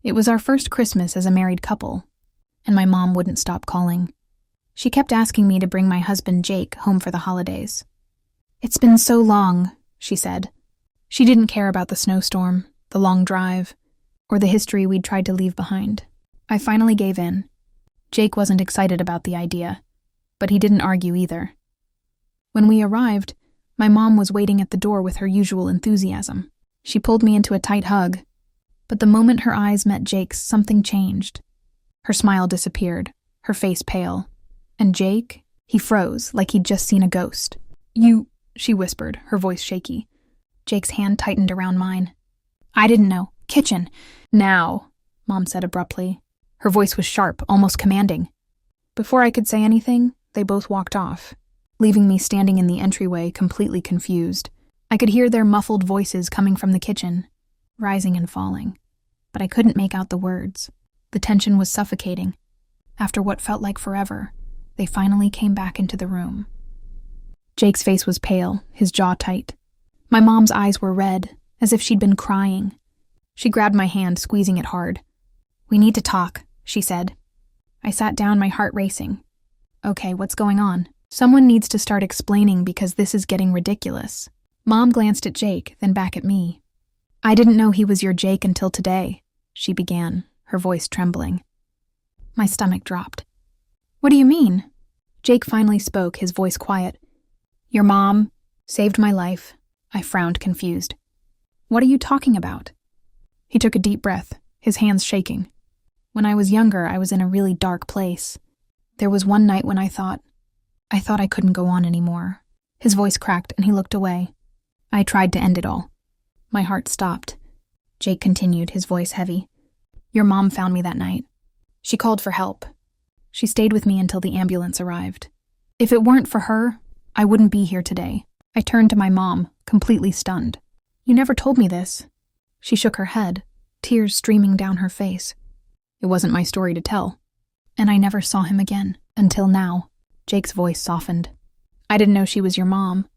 It was our first Christmas as a married couple, and my mom wouldn't stop calling. She kept asking me to bring my husband Jake home for the holidays. "It's been so long," she said. She didn't care about the snowstorm, the long drive, or the history we'd tried to leave behind. I finally gave in. Jake wasn't excited about the idea, but he didn't argue either. When we arrived, my mom was waiting at the door with her usual enthusiasm. She pulled me into a tight hug, but the moment her eyes met Jake's, something changed. Her smile disappeared, her face pale, and Jake, he froze like he'd just seen a ghost. "You," she whispered, her voice shaky. Jake's hand tightened around mine. "I didn't know. Kitchen." "Now," Mom said abruptly. Her voice was sharp, almost commanding. Before I could say anything, they both walked off, leaving me standing in the entryway completely confused. I could hear their muffled voices coming from the kitchen, rising and falling, but I couldn't make out the words. The tension was suffocating. After what felt like forever, they finally came back into the room. Jake's face was pale, his jaw tight. My mom's eyes were red, as if she'd been crying. She grabbed my hand, squeezing it hard. "We need to talk," she said. I sat down, my heart racing. "Okay, what's going on?" "Someone needs to start explaining because this is getting ridiculous." Mom glanced at Jake, then back at me. "I didn't know he was your Jake until today," she began, her voice trembling. My stomach dropped. "What do you mean?" Jake finally spoke, his voice quiet. "Your mom saved my life." I frowned, confused. "What are you talking about?" He took a deep breath, his hands shaking. "When I was younger, I was in a really dark place. There was one night when I thought I couldn't go on anymore." His voice cracked and he looked away. "I tried to end it all." My heart stopped. Jake continued, his voice heavy. "Your mom found me that night. She called for help. She stayed with me until the ambulance arrived. If it weren't for her, I wouldn't be here today." I turned to my mom, completely stunned. "You never told me this." She shook her head, tears streaming down her face. "It wasn't my story to tell." "And I never saw him again, until now." Jake's voice softened. "I didn't know she was your mom,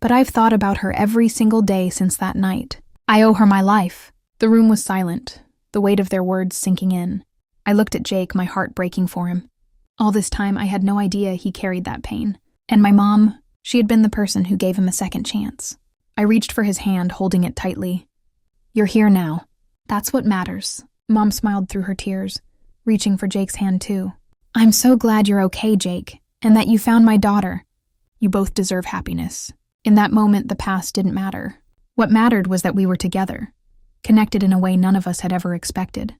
but I've thought about her every single day since that night. I owe her my life." The room was silent, the weight of their words sinking in. I looked at Jake, my heart breaking for him. All this time, I had no idea he carried that pain. And my mom, she had been the person who gave him a second chance. I reached for his hand, holding it tightly. "You're here now. That's what matters." Mom smiled through her tears, reaching for Jake's hand too. "I'm so glad you're okay, Jake, and that you found my daughter. You both deserve happiness." In that moment, the past didn't matter. What mattered was that we were together, connected in a way none of us had ever expected.